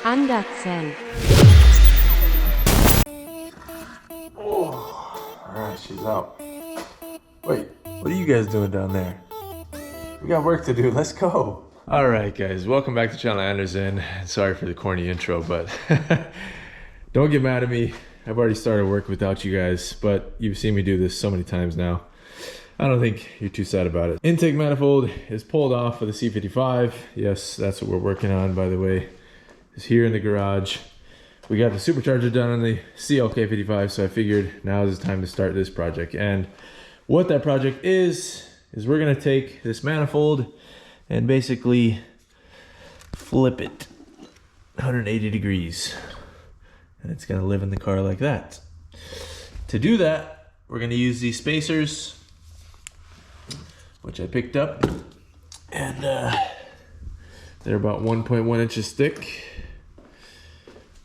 Andersen. Oh, alright, she's out. Wait, what are you guys doing down there? We got work to do, let's go. Alright guys, welcome back to Channel Anderson. Sorry for the corny intro, but don't get mad at me. I've already started work without you guys, but you've seen me do this so many times now. I don't think you're too sad about it. Intake manifold is pulled off of the C55. Yes, that's what we're working on, by the way. It's here in the garage. We got the supercharger done on the CLK55, so I figured now is the time to start this project. And what that project is we're gonna take this manifold and basically flip it 180 degrees. And it's gonna live in the car like that. To do that, we're gonna use these spacers, which I picked up, and they're about 1.1 inches thick,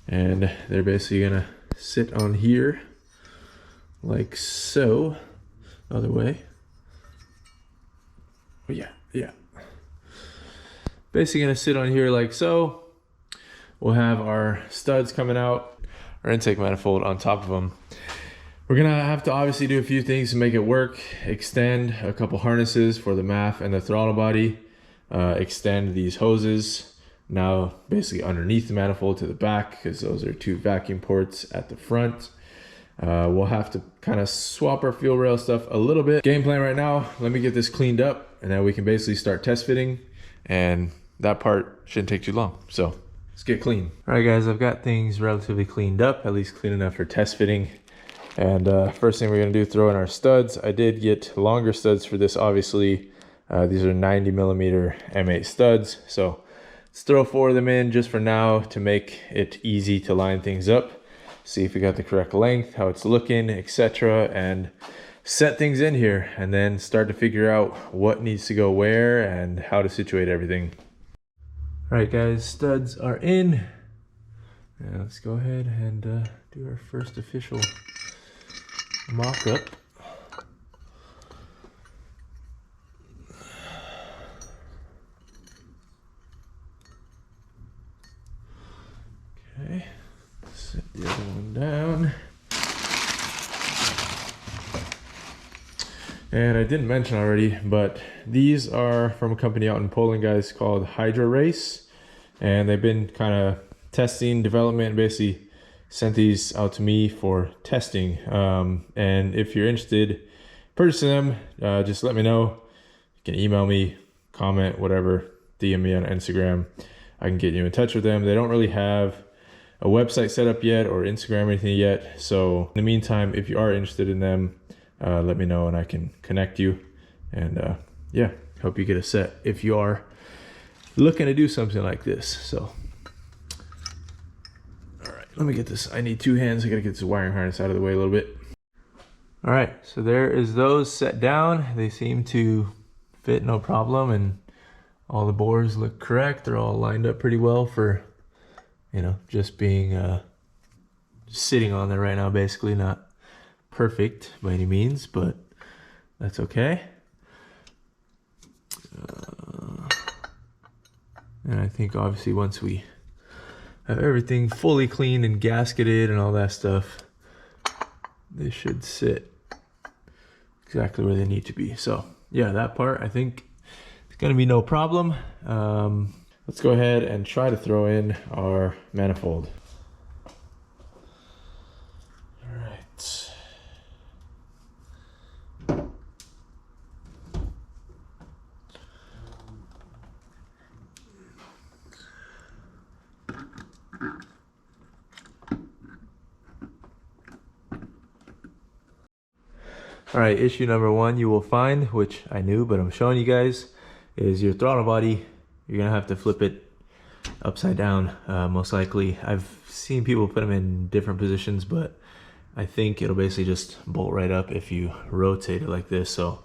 and they're basically gonna sit on here like so. Other way. Oh, yeah. Basically gonna sit on here like so. We'll have our studs coming out, our intake manifold on top of them. We're gonna have to obviously do a few things to make it work. Extend a couple harnesses for the MAF and the throttle body. Extend these hoses now basically underneath the manifold to the back, because those are two vacuum ports at the front. We'll have to kind of swap our fuel rail stuff a little bit. Game plan right now, let me get this cleaned up, and then we can basically start test fitting, and that part shouldn't take too long. So let's get clean. All right guys, I've got things relatively cleaned up, at least clean enough for test fitting. And first thing we're gonna do, throw in our studs. I did get longer studs for this, obviously. These are 90mm M8 studs. So let's throw 4 of them in just for now to make it easy to line things up. See if we got the correct length, how it's looking, etc. And set things in here, and then start to figure out what needs to go where and how to situate everything. All right guys, studs are in. Now let's go ahead and do our first official mock-up. Okay, set the other one down. And I didn't mention already, but these are from a company out in Poland, guys, called Hydra Race. And they've been kind of testing, development, and basically sent these out to me for testing. And if you're interested, purchasing them, just let me know. You can email me, comment, whatever, DM me on Instagram. I can get you in touch with them. They don't really have a website set up yet or Instagram or anything yet. So in the meantime, if you are interested in them, let me know and I can connect you. And yeah, hope you get a set if you are looking to do something like this. So let me get this. I need 2 hands. I gotta get this wiring harness out of the way a little bit. All right, so there is those set down. They seem to fit no problem, and all the bores look correct. They're all lined up pretty well for, you know, just being sitting on there right now. Basically, not perfect by any means, but that's okay. And I think obviously once we have everything fully cleaned and gasketed and all that stuff, they should sit exactly where they need to be. So yeah, that part I think it's gonna be no problem. Let's go ahead and try to throw in our manifold. All right. All right, issue number 1 you will find, which I knew, but I'm showing you guys, is your throttle body. You're gonna have to flip it upside down, most likely. I've seen people put them in different positions, but I think it'll basically just bolt right up if you rotate it like this. So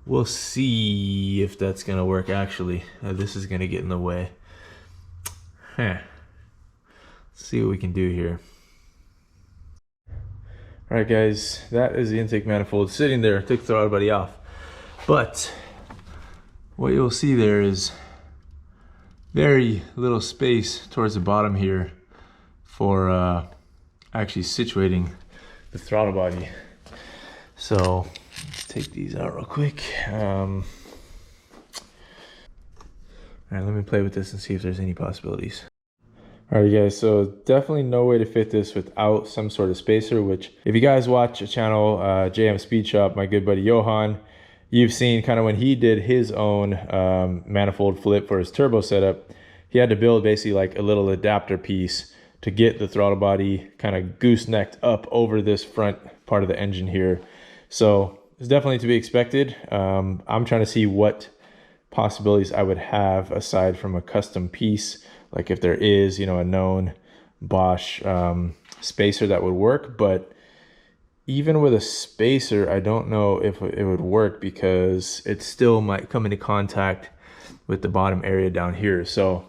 we'll see if that's gonna work actually. This is gonna get in the way. Let's see what we can do here. All right guys, that is the intake manifold sitting there. Took the throttle body off, but what you'll see there is very little space towards the bottom here for actually situating the throttle body. So let's take these out real quick. All right, let me play with this and see if there's any possibilities. All right, guys, so definitely no way to fit this without some sort of spacer, which if you guys watch a channel, JM Speed Shop, my good buddy Johan, you've seen kind of when he did his own manifold flip for his turbo setup, he had to build basically like a little adapter piece to get the throttle body kind of goosenecked up over this front part of the engine here. So it's definitely to be expected. I'm trying to see what possibilities I would have aside from a custom piece. Like if there is, you know, a known Bosch spacer that would work, but even with a spacer, I don't know if it would work because it still might come into contact with the bottom area down here. So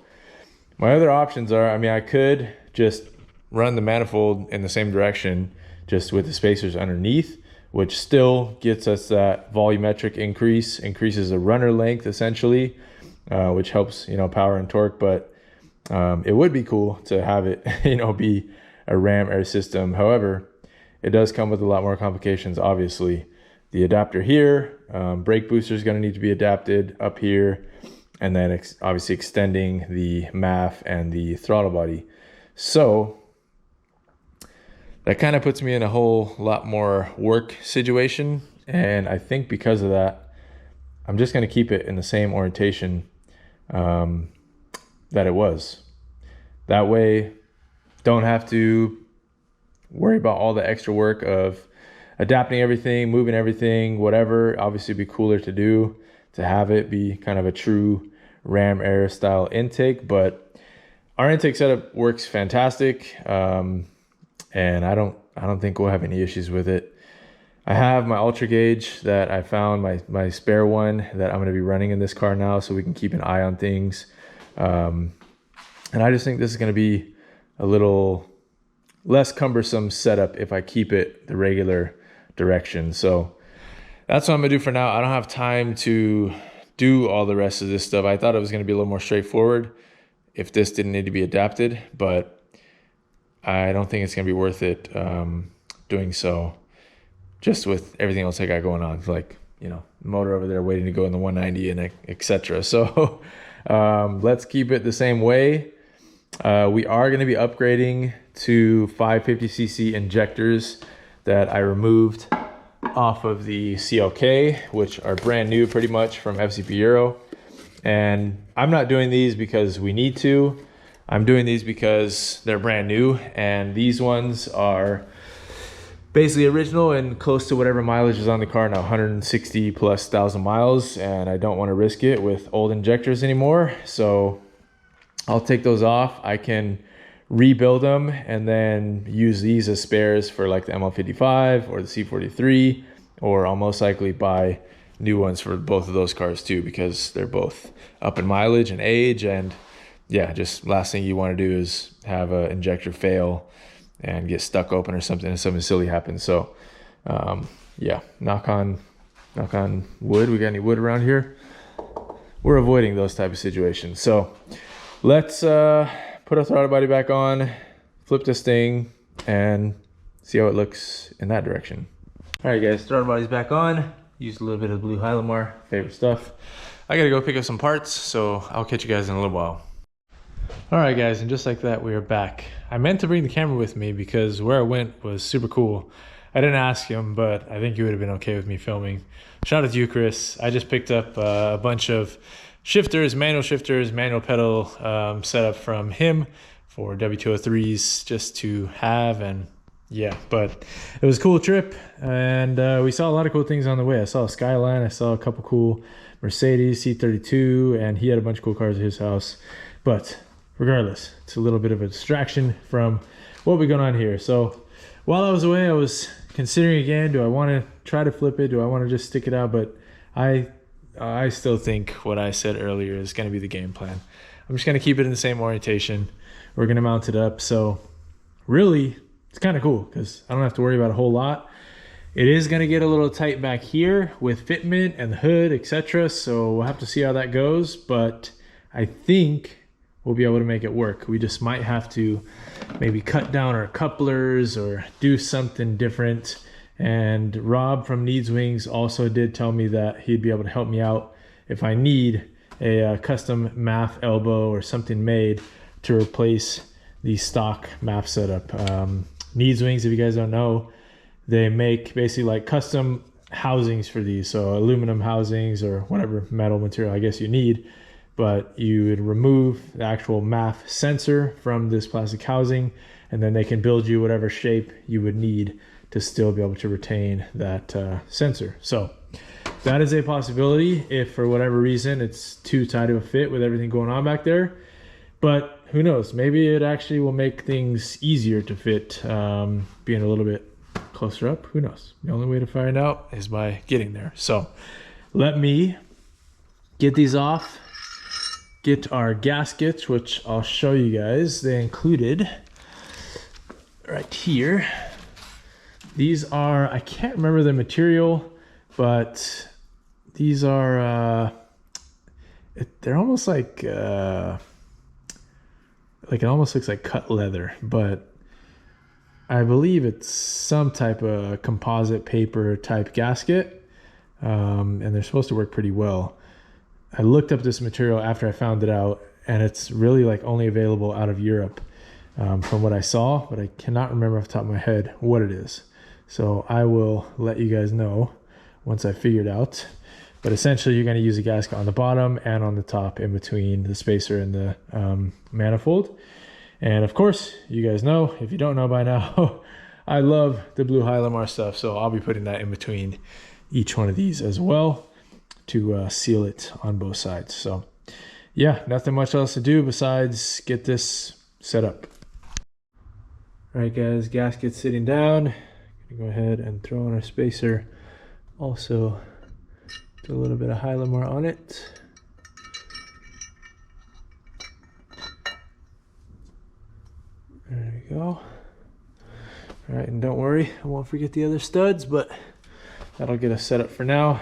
my other options are, I mean, I could just run the manifold in the same direction, just with the spacers underneath, which still gets us that volumetric increase, increases the runner length essentially, which helps, you know, power and torque. But it would be cool to have it, you know, be a ram air system. However, it does come with a lot more complications, obviously. The adapter here, brake booster is going to need to be adapted up here, and then obviously extending the MAF and the throttle body. So that kind of puts me in a whole lot more work situation. And I think because of that, I'm just going to keep it in the same orientation that it was. That way, don't have to worry about all the extra work of adapting everything, moving everything, whatever. Obviously, it'd be cooler to do, to have it be kind of a true ram air style intake. But our intake setup works fantastic, and I don't think we'll have any issues with it. I have my ultra gauge that I found, my spare one that I'm going to be running in this car now, so we can keep an eye on things. And I just think this is going to be a little less cumbersome setup if I keep it the regular direction. So that's what I'm going to do for now. I don't have time to do all the rest of this stuff. I thought it was going to be a little more straightforward if this didn't need to be adapted, but I don't think it's going to be worth it doing so, just with everything else I got going on, like, you know, motor over there waiting to go in the 190 and etc. So let's keep it the same way. We are going to be upgrading to 550cc injectors that I removed off of the CLK, which are brand new pretty much from FCP Euro. And I'm not doing these because we need to. I'm doing these because they're brand new, and these ones are basically original and close to whatever mileage is on the car now, 160 plus thousand miles, and I don't want to risk it with old injectors anymore. So I'll take those off. I can rebuild them and then use these as spares for like the ML55 or the C43, or I'll most likely buy new ones for both of those cars too, because they're both up in mileage and age. And yeah, just last thing you want to do is have an injector fail and get stuck open or something and something silly happens. So yeah, knock on wood. We got any wood around here? We're avoiding those type of situations. So let's put our throttle body back on, flip this thing, and see how it looks in that direction. All right, guys, throttle body's back on. Used a little bit of blue Hylamar, favorite stuff. I gotta go pick up some parts, so I'll catch you guys in a little while. All right, guys, and just like that, we are back. I meant to bring the camera with me because where I went was super cool. I didn't ask him, but I think he would have been okay with me filming. Shout out to you, Chris. I just picked up a bunch of shifters, manual pedal setup from him for W203s just to have. And yeah, but it was a cool trip, and we saw a lot of cool things on the way. I saw a Skyline, I saw a couple cool Mercedes C32, and he had a bunch of cool cars at his house. But regardless, it's a little bit of a distraction from what we're going on here. So while I was away, I was considering again, do I want to try to flip it? Do I want to just stick it out? But I still think what I said earlier is going to be the game plan. I'm just going to keep it in the same orientation. We're going to mount it up. So really, it's kind of cool because I don't have to worry about a whole lot. It is going to get a little tight back here with fitment and the hood, etc. So we'll have to see how that goes. But I think we'll be able to make it work. We just might have to maybe cut down our couplers or do something different. And Rob from Needs Wings also did tell me that he'd be able to help me out if I need a custom MAF elbow or something made to replace the stock MAF setup. Needs Wings, if you guys don't know, they make basically like custom housings for these. So aluminum housings or whatever metal material I guess you need, but you would remove the actual MAF sensor from this plastic housing, and then they can build you whatever shape you would need to still be able to retain that sensor. So that is a possibility if for whatever reason it's too tight of a fit with everything going on back there. But who knows, maybe it actually will make things easier to fit, being a little bit closer up. Who knows? The only way to find out is by getting there. So let me get these off, get our gaskets, which I'll show you guys. They included right here. These are, I can't remember the material, but these are they're almost like it almost looks like cut leather, but I believe it's some type of composite paper type gasket, and they're supposed to work pretty well. I looked up this material after I found it out, and it's really like only available out of Europe, from what I saw, but I cannot remember off the top of my head what it is. So I will let you guys know once I figure it out. But essentially, you're going to use a gasket on the bottom and on the top in between the spacer and the manifold. And of course, you guys know, if you don't know by now, I love the blue Hylamar stuff. So I'll be putting that in between each one of these as well to seal it on both sides. So yeah, nothing much else to do besides get this set up. All right, guys, gasket sitting down. Gonna go ahead and throw on our spacer. Also, do a little bit of Hylamar on it. There we go. All right, and don't worry, I won't forget the other studs, but that'll get us set up for now.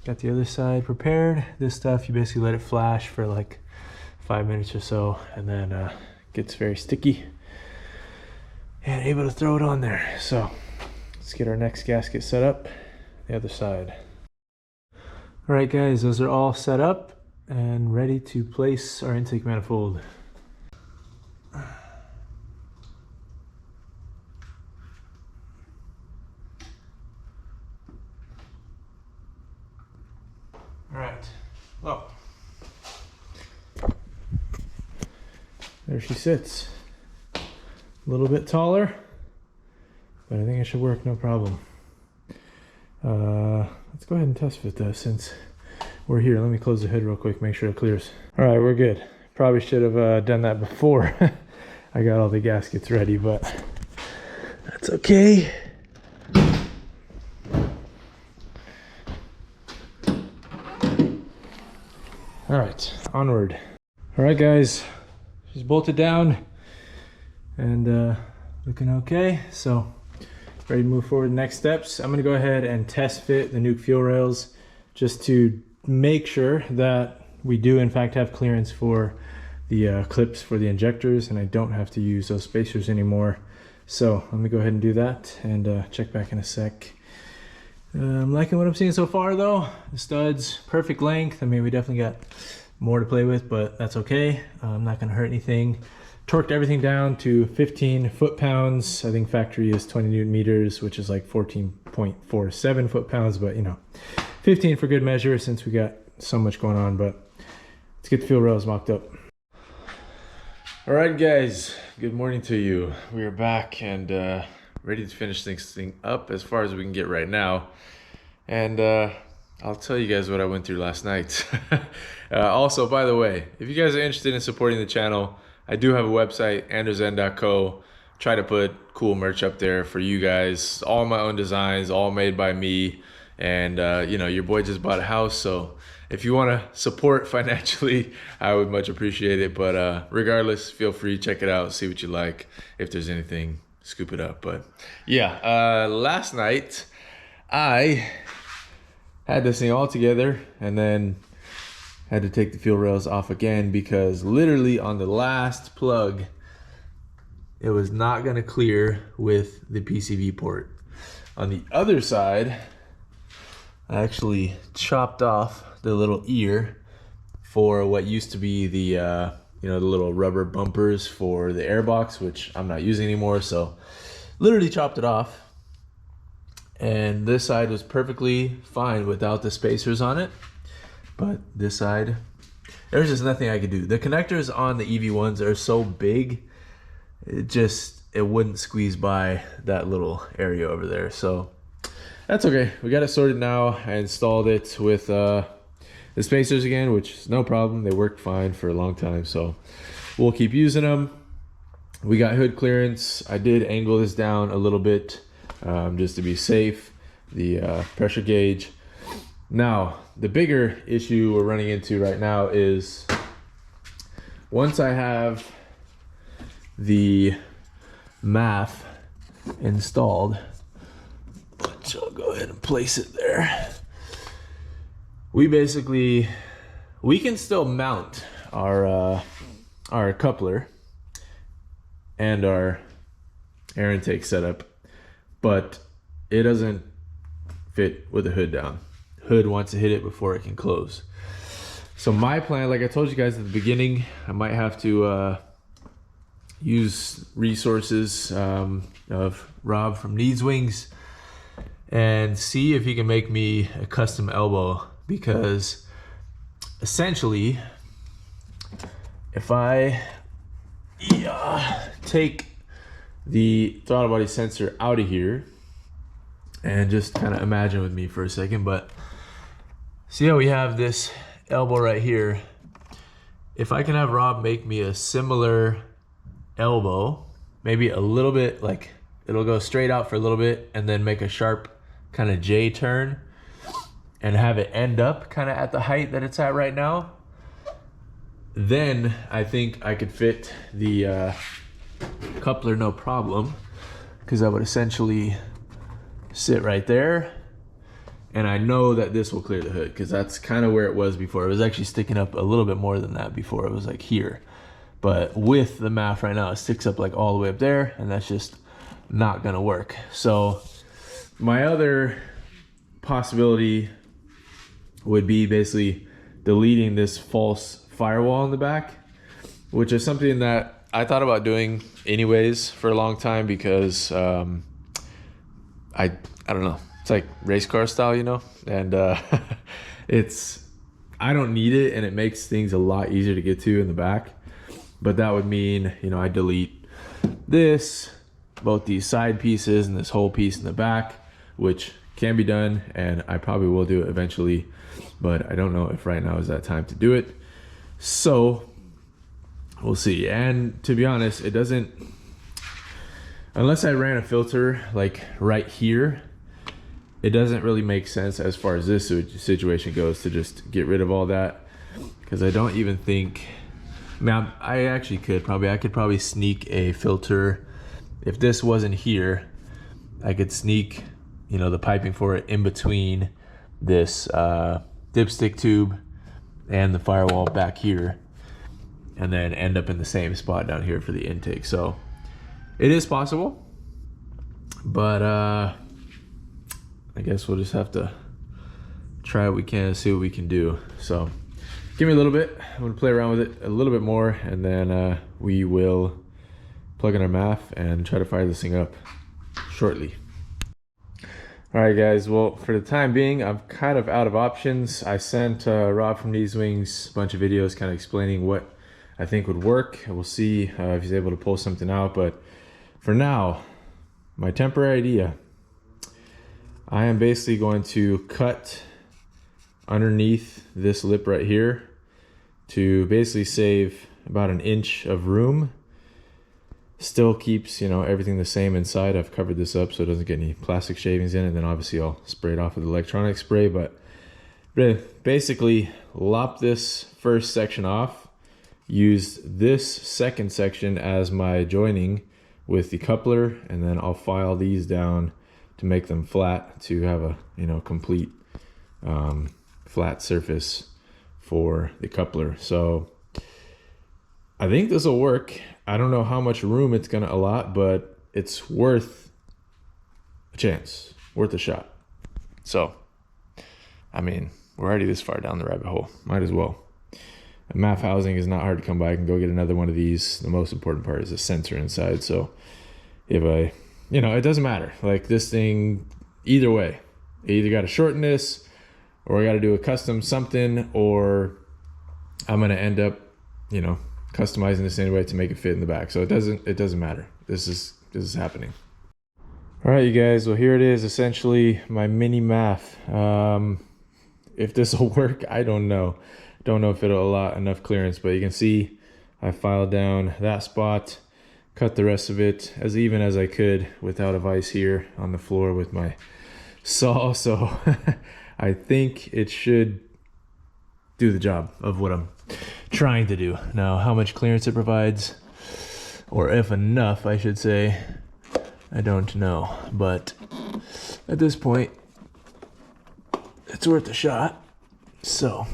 Got the other side prepared. This stuff, you basically let it flash for like 5 minutes or so, and then it gets very sticky and able to throw it on there. So let's get our next gasket set up, the other side. All right, guys, those are all set up and ready to place our intake manifold. All right, well, there she sits. A little bit taller, but I think it should work no problem. Let's go ahead and test fit this since we're here. Let me close the hood real quick, make sure it clears. All right, we're good. Probably should have done that before I got all the gaskets ready, but that's okay. All right, onward. All right, guys, she's bolted down and looking okay. So ready to move forward. Next steps, I'm gonna go ahead and test fit the nuke fuel rails just to make sure that we do in fact have clearance for the clips for the injectors, and I don't have to use those spacers anymore. So let me go ahead and do that and check back in a sec. I'm liking what I'm seeing so far though. The studs, perfect length. I mean, we definitely got more to play with, but that's okay. I'm not gonna hurt anything. Torqued everything down to 15 foot-pounds. I think factory is 20 newton meters, which is like 14.47 foot-pounds, but you know, 15 for good measure since we got so much going on. But let's get the fuel rails mocked up. All right, guys, good morning to you. We are back and ready to finish this thing up as far as we can get right now. And I'll tell you guys what I went through last night. Also, by the way, if you guys are interested in supporting the channel, I do have a website, andersen.co. Try to put cool merch up there for you guys. All my own designs, all made by me. And you know, your boy just bought a house, so if you want to support financially, I would much appreciate it. But regardless, feel free, check it out, see what you like. If there's anything, scoop it up. But yeah, last night I had this thing all together, and then Had to take the fuel rails off again because literally on the last plug, it was not gonna clear with the PCV port. On the other side, I actually chopped off the little ear for what used to be the the little rubber bumpers for the airbox, which I'm not using anymore. So literally chopped it off. And this side was perfectly fine without the spacers on it. But this side, there's just nothing I could do. The connectors on the EV1s are so big, it wouldn't squeeze by that little area over there. So that's okay. We got it sorted now. I installed it with the spacers again, which is no problem. They worked fine for a long time, so we'll keep using them. We got hood clearance. I did angle this down a little bit just to be safe, the pressure gauge. Now, the bigger issue we're running into right now is once I have the MAF installed, which I'll go ahead and place it there. We can still mount our coupler and our air intake setup, but it doesn't fit with the hood down. Hood wants to hit it before it can close. So my plan, like I told you guys at the beginning, I might have to use resources of Rob from Needs Wings and see if he can make me a custom elbow, because essentially if I take the throttle body sensor out of here and just kind of imagine with me for a second, but see how we have this elbow right here. If I can have Rob make me a similar elbow, maybe a little bit, like it'll go straight out for a little bit and then make a sharp kind of J turn and have it end up kind of at the height that it's at right now, then I think I could fit the coupler no problem, because I would essentially sit right there, and I know that this will clear the hood, because that's kind of where it was before. It was actually sticking up a little bit more than that before. It was like here, but with the MAF right now, it sticks up like all the way up there, and that's just not gonna work. So my other possibility would be basically deleting this false firewall in the back, which is something that I thought about doing anyways for a long time, because I don't know, it's like race car style, you know, and I don't need it, and it makes things a lot easier to get to in the back. But that would mean, you know, I delete this, both these side pieces and this whole piece in the back, which can be done, and I probably will do it eventually, but I don't know if right now is that time to do it. So we'll see. And to be honest, it doesn't, unless I ran a filter like right here, it doesn't really make sense as far as this situation goes to just get rid of all that, because I don't even think, I mean, I could probably sneak a filter. If this wasn't here, I could sneak, you know, the piping for it in between this dipstick tube and the firewall back here, and then end up in the same spot down here for the intake. So it is possible, but I guess we'll just have to try what we can and see what we can do. So give me a little bit. I'm gonna play around with it a little bit more, and then we will plug in our MAF and try to fire this thing up shortly. All right, guys, well, for the time being, I'm kind of out of options. I sent Rob from Needs Wings a bunch of videos kind of explaining what I think would work. We'll see if he's able to pull something out, but for now, my temporary idea, I am basically going to cut underneath this lip right here to basically save about 1 inch of room. Still keeps, you know, everything the same inside. I've covered this up so it doesn't get any plastic shavings in it. And then obviously I'll spray it off with electronic spray, but basically lop this first section off, use this second section as my joining with the coupler, and then I'll file these down to make them flat, to have a, you know, complete flat surface for the coupler. So I think this will work. I don't know how much room it's gonna allot, but it's worth a chance, worth a shot. So, I mean, we're already this far down the rabbit hole. Might as well. A MAF housing is not hard to come by. I can go get another one of these. The most important part is the sensor inside. So if I, you know, it doesn't matter. Like this thing, either way, I either got to shorten this or I got to do a custom something, or I'm going to end up, you know, customizing this anyway to make it fit in the back. So it doesn't matter. This is happening. All right, you guys. Well, here it is, essentially my mini MAF. If this will work, I don't know. Don't know if it'll allot enough clearance, but you can see I filed down that spot, cut the rest of it as even as I could without a vise here on the floor with my saw. So I think it should do the job of what I'm trying to do. Now, how much clearance it provides, or if enough, I should say, I don't know. But at this point, it's worth a shot. So,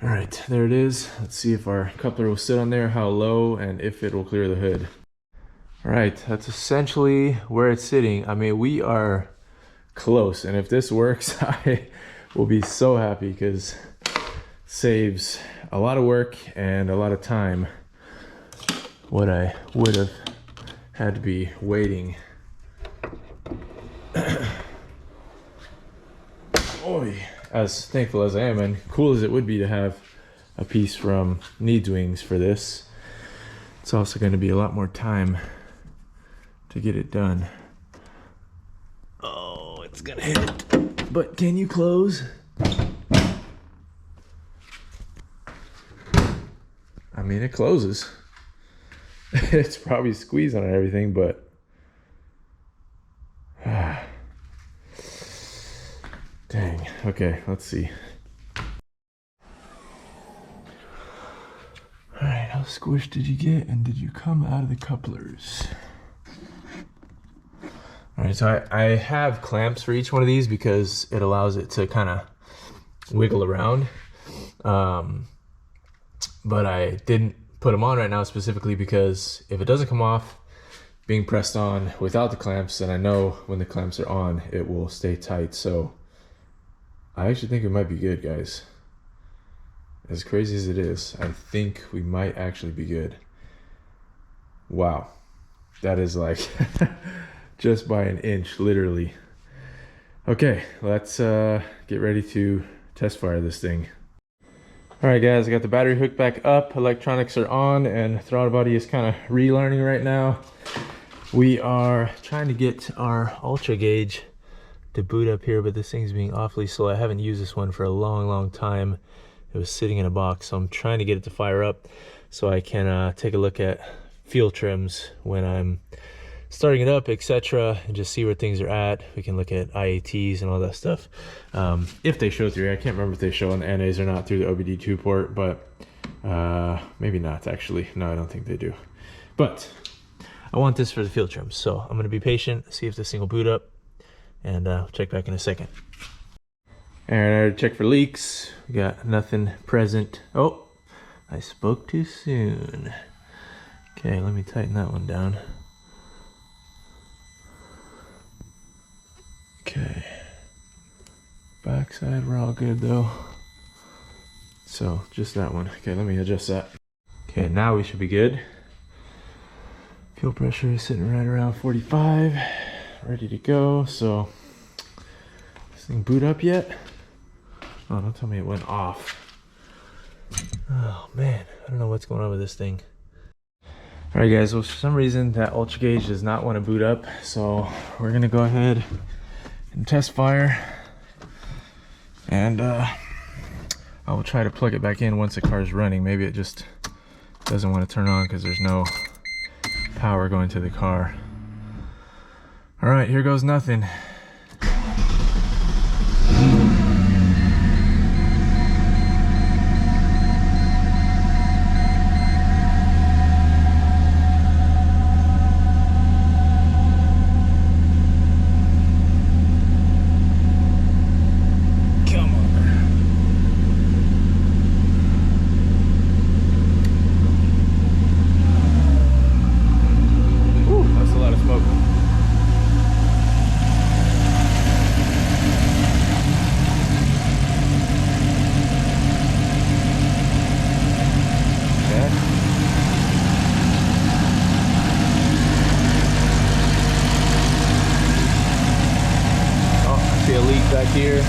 all right, there it is. Let's see if our coupler will sit on there, how low, and if it will clear the hood. All right, that's essentially where it's sitting. I mean, we are close, and if this works, I will be so happy because it saves a lot of work and a lot of time what I would have had to be waiting. Oy. As thankful as I am and cool as it would be to have a piece from Needs Wings for this, it's also going to be a lot more time to get it done. Oh, it's gonna hit it. But can you close? I mean, it closes. It's probably squeezed on everything, but dang. Okay, let's see. All right, how squished did you get, and did you come out of the couplers? All right, so I have clamps for each one of these because it allows it to kind of wiggle around. But I didn't put them on right now specifically because if it doesn't come off being pressed on without the clamps, then I know when the clamps are on, it will stay tight. So I actually think it might be good, guys. As crazy as it is, I think we might actually be good. Wow. That is like just by an inch, literally. Okay, let's get ready to test fire this thing. All right, guys, I got the battery hooked back up. Electronics are on, and throttle body is kind of relearning right now. We are trying to get our ultra gauge to boot up here, but this thing's being awfully slow. I haven't used this one for a long time. It was sitting in a box, so I'm trying to get it to fire up so I can take a look at fuel trims when I'm starting it up, etc., and just see where things are at. We can look at IATs and all that stuff. If they show through, I can't remember if they show on the NAs or not through the OBD2 port, but maybe not actually. No, I don't think they do. But I want this for the fuel trims, so I'm gonna be patient, see if this thing will boot up, and check back in a second. And I already checked for leaks. We got nothing present. Oh, I spoke too soon. Okay, let me tighten that one down. Okay, backside we're all good though. So just that one. Okay, let me adjust that. Okay, now we should be good. Fuel pressure is sitting right around 45, ready to go. So this thing boot up yet? Oh, don't tell me it went off. Oh man, I don't know what's going on with this thing. All right, guys. Well, for some reason that ultra gauge does not want to boot up, so we're gonna go ahead and test fire, and I will try to plug it back in once the car's running. Maybe it just doesn't want to turn on because there's no power going to the car. All right, here goes nothing. here.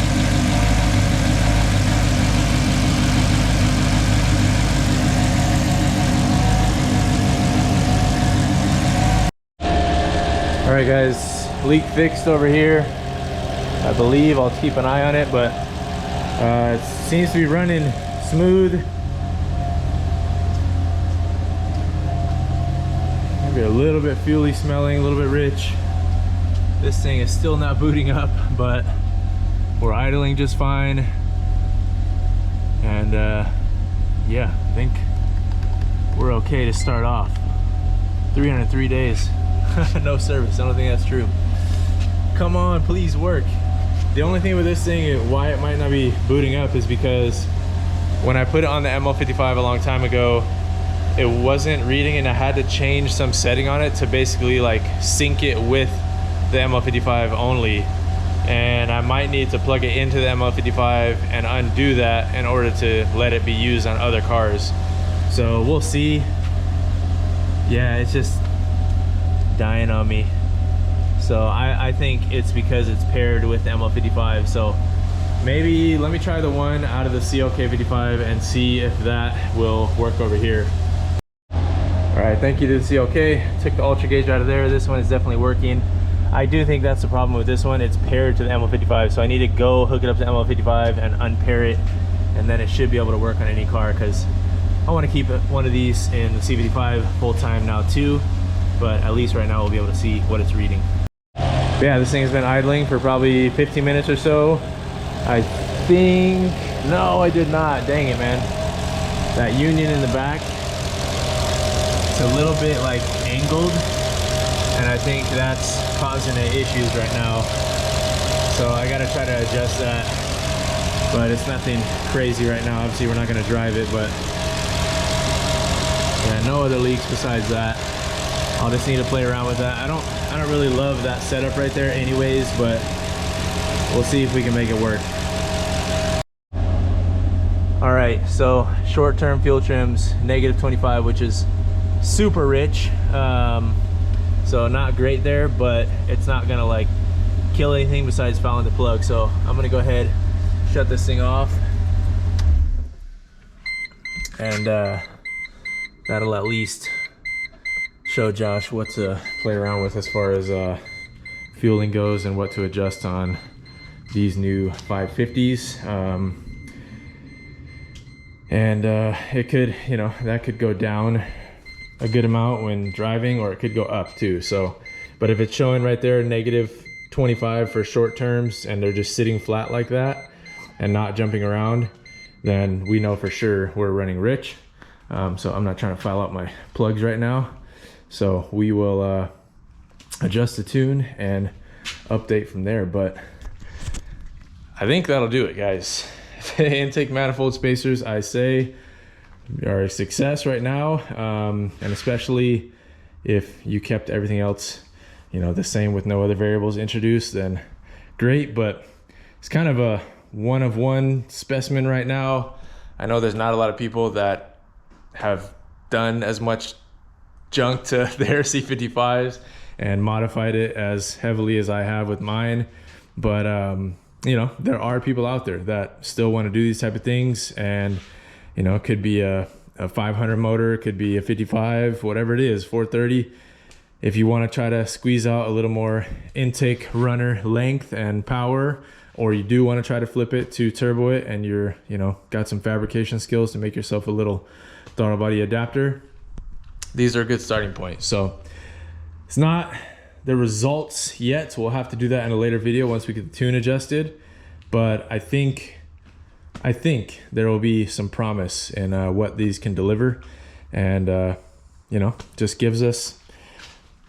All right guys, leak fixed over here. I believe I'll keep an eye on it, but it seems to be running smooth. Maybe a little bit fuely smelling, a little bit rich. This thing is still not booting up, but we're idling just fine. And yeah, I think we're okay to start off. 303 days, no service. I don't think that's true. Come on, please work. The only thing with this thing, why it might not be booting up, is because when I put it on the ML55 a long time ago, it wasn't reading, and I had to change some setting on it to basically like sync it with the ML55 only. And I might need to plug it into the ML55 and undo that in order to let it be used on other cars. So we'll see. Yeah, it's just dying on me. So I think it's because it's paired with the ML55. So maybe let me try the one out of the CLK55 and see if that will work over here. All right, thank you to the CLK. Took the ultra gauge out of there. This one is definitely working. I do think that's the problem with this one. It's paired to the ML55. So I need to go hook it up to the ML55 and unpair it. And then it should be able to work on any car, because I want to keep one of these in the C55 full time now too. But at least right now we'll be able to see what it's reading. Yeah, this thing has been idling for probably 15 minutes or so. I think, no, I did not. Dang it, man. That union in the back, it's a little bit like angled, and I think that's causing it issues right now. So I gotta try to adjust that, but it's nothing crazy right now. Obviously we're not gonna drive it, but yeah, no other leaks besides that. I'll just need to play around with that. I don't really love that setup right there anyways, but we'll see if we can make it work. All right, so short-term fuel trims, -25, which is super rich. So not great there, but it's not gonna like kill anything besides fouling the plug. So I'm gonna go ahead, shut this thing off, and that'll at least show Josh what to play around with as far as fueling goes and what to adjust on these new 550s. And it could, you know, that could go down a good amount when driving, or it could go up too. So, but if it's showing right there -25 for short terms, and they're just sitting flat like that and not jumping around, then we know for sure we're running rich. So I'm not trying to file out my plugs right now. So we will adjust the tune and update from there. But I think that'll do it, guys. Intake manifold spacers, I say, are a success right now. And especially if you kept everything else, you know, the same with no other variables introduced, then great. But it's kind of a one-of-one specimen right now. I know there's not a lot of people that have done as much junk to their C55s and modified it as heavily as I have with mine. But you know, there are people out there that still want to do these type of things, and you know, it could be a 500 motor, it could be a 55, whatever it is, 430. If you want to try to squeeze out a little more intake runner length and power, or you do want to try to flip it to turbo it, and you're, you know, got some fabrication skills to make yourself a little throttle body adapter, these are a good starting point. So it's not the results yet. We'll have to do that in a later video once we get the tune adjusted. But I think there will be some promise in what these can deliver, and you know, just gives us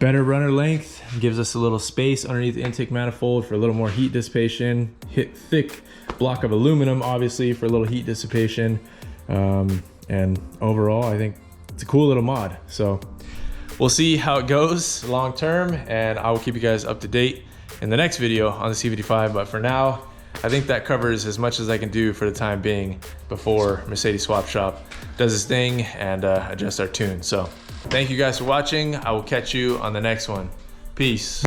better runner length, gives us a little space underneath the intake manifold for a little more heat dissipation. Hit thick block of aluminum, obviously, for a little heat dissipation. And overall, I think it's a cool little mod. So we'll see how it goes long term, and I will keep you guys up to date in the next video on the C55. But for now, I think that covers as much as I can do for the time being before Mercedes Swap Shop does its thing and adjusts our tune. So thank you guys for watching. I will catch you on the next one. Peace.